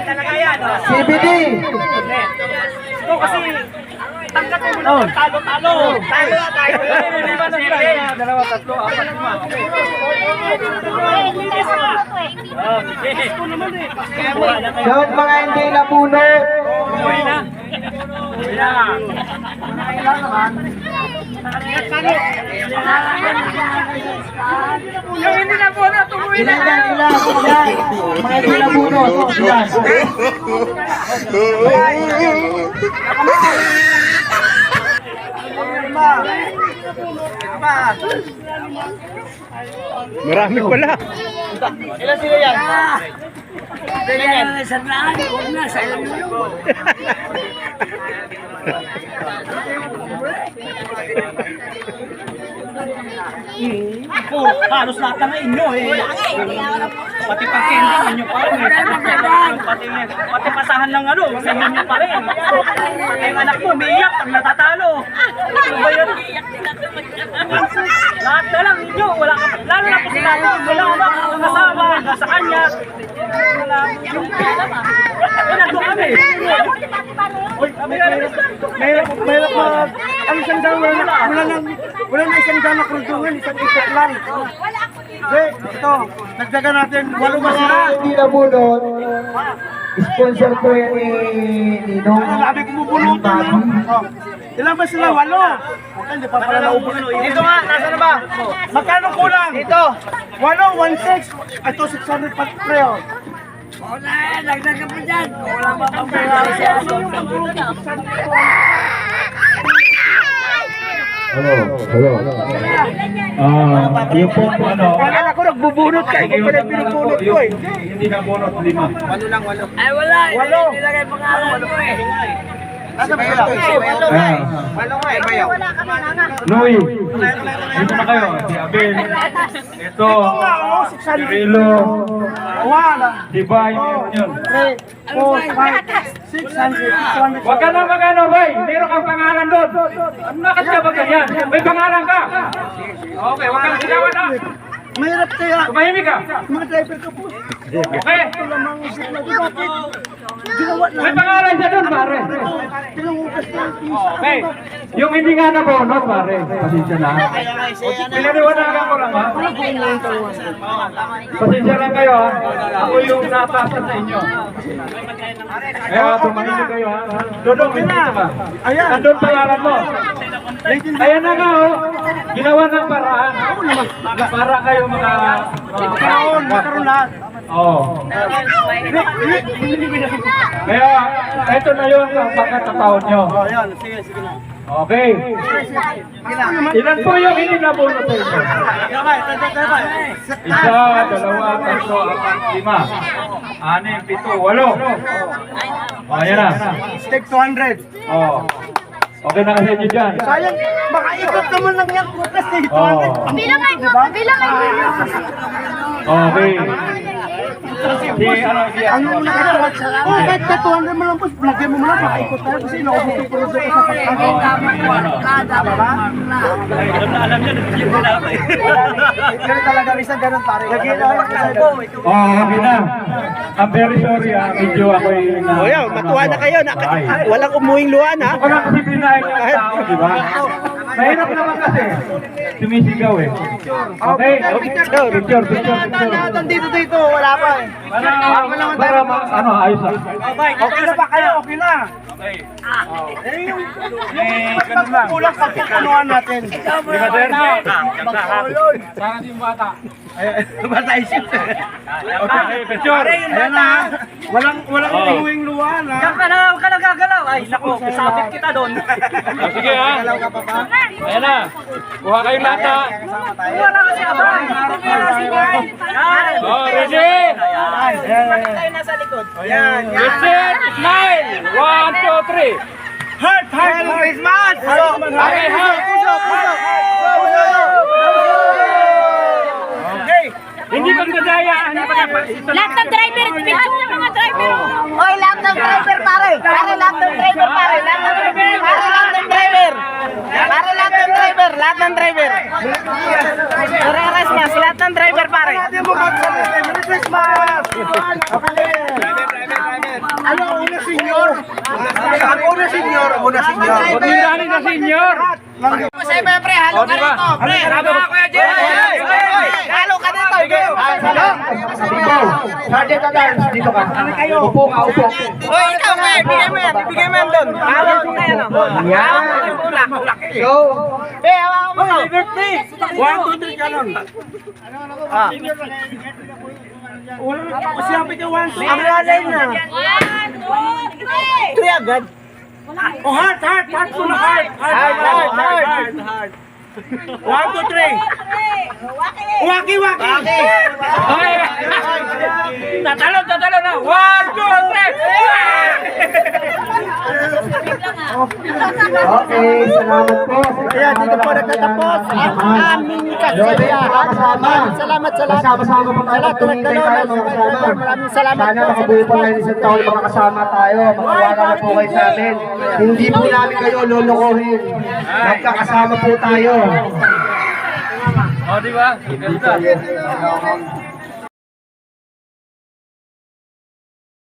talaga yan. CBD. Ito kasi tangkat mo na talo-talo. Talo na tayo. Lima na sila. Dalawa, tatlo, apat, lima. Doon mga hindi napunot. Uwi na. Uwi na. Yung hindi na po na, tumuwi na. Ilan. Mga hindi napunot. Ilan. Marami pala. Ilan sila yan? Halos lahat na inyo eh. Pati pag-kending inyo pa rin eh. Pati pasahan ng ano, sa inyo pa rin. Pati ang anak mo, umiiyak pag natatalo. Ano ba yan? Lahat na lang inyo, wala ka, lalo na po si Tato, wala ka kasama, sa kanya. Wala. Nandun kami. Uy, kami na rin. Mahirap mag... Ang isang daan, wala na isang daan na krudungan, isang ikot lang. Hindi, ito, nagdaga natin, 8 ba sila? Mga hindi napunot. Sponsor po yan ni Ninong. Sabi ko bubulutan na. Ilan ba sila? 8. Okay, hindi pa pala naubos. Dito nga, nasa na ba? Magkano kulang? Dito. 8, 1,600. Ito, 600 pa preo. Wala, nagdaga pa dyan. Wala pa pang pera. Hello. Yung po ano, Akala ko nagbubunot ka, ikaw pala pinubunot ko eh. hindi na bonus 5. Ay, wala. 8. Nilagay pangalan ko eh. Asa ba sila? Louie, dito na kayo. Si Abel, ito, si Rilo, Wala. diba yun? 3, 4, 5, 600, 600. Huwag ka na magano, bay. Meron kang pangalan doon. Bakit ka ba ganyan? May pangalan ka. Okay, huwag kang sigawa na. Mahirap kaya. Tumahimik ka. Mga driver ka po. Okay. Ito lamang isip na di bakit. Ginawa na. May pangalan siya doon, pare. Tinangutas na. Okay. Yung hindi nga na bonus, pare. Pasensya na. Pinaliwanagan ko lang, ha? Pasensya lang kayo, ha? Ako yung natasa sa inyo. Kaya tumahimik kayo, ha? Dodong, hindi ka. Ayan. Nandun pangalan mo. Ayan na nga, oh. Ginawa ng paraan. Para kayo Magkaroon lahat. Oo. Kaya, ito na yun ang pagkatataon nyo. Ayan, sige na. Okay. Ilan po yung hindi nabunot sa inyo? Isa, dalawa, tatlo, apat, 5, 6, 7, 8. O, ayan na. Stake 200. O. Okay na kasi nyo dyan. Sayang, makaikot naman lang yan. Kutas eh, 200. Oo. Bilang Okay. Si, ano, si, Ano mo na kayo? Kahit ka 200 mo lang po, lagyan mo lang, makaikot tayo kasi naubos yung product ko sa pagkakot. Tama ba? Alam niya, nag-view na ako eh. Ganun talaga, minsan ganun pare. Lagyan mo lang po. okay na. I'm very sorry, medyo ako'y na... O yan, matuwa na kayo. Walang umuwing luhan ha. Ako lang kasi pinahing ng tao, di ba? Mahirap naman kasi. Sumisigaw eh. Okay? Picture. Dito, wala pa eh. Para ano, ayos ah. Okay na ba kayo? Okay na. Yung magkukulang sa pupunuan natin. Di ba, sir? Sana yung bata. Bata isip. Okay, picture. Ayan na. Walang umuwing luhan ha. Diyan ka na, huwag ka nagagalaw. Ay, naku, sabit kita doon. Sige ha. Ayan na. Kuha kayong lahat ha. Wala kasi abang. Yan. Oh, ready? Bakit tayo nasa likod? Yan. Set, smile. 1, 2, 3. Heart Christmas! Okay, heart. Okay. Hindi magdadaya. Lahat ng driver, picture ng mga driver. Hoy, lahat ng driver pare. Pare lahat ng driver pare. Lahat ng driver. Pare lahat ng driver. Pare lahat ng driver. Lahat ng driver. Merry Christmas, lahat ng driver pare. Merry Christmas! Ang una senior. Pagdindani na senior. Siyempre, pre, halo ka rito, pre. Halo ka dito. Dito. Sergeant Adams, dito ka. Upo ka, upo. Hoy, ikaw, pre, bigay mo yan doon. Halo ko kayo, no? Yan. Go. Pre, hawakan mo. Liberty. 1, 2, 3, ganon. Sinabi ko 1, 2. Ang lalay na. 3 agad. Oh, heart muna, heart. 1, 2, 3. Waki. Hoy! Tatalo na! 1, 2, 3! Okay, salamat po. Ayan, dito po nagtatapos ang aming kasiyahan. Salamat sa lahat. Kasama-sama po tayo. Pagtulintay tayo mga kasama. Maraming salamat Sana po. makabuo po ngayon isang taon mga kasama tayo. Magkawaga na po kayo sa amin. Hindi po namin kayo lolokohin. Magkakasama po tayo. O, di ba? Ganda.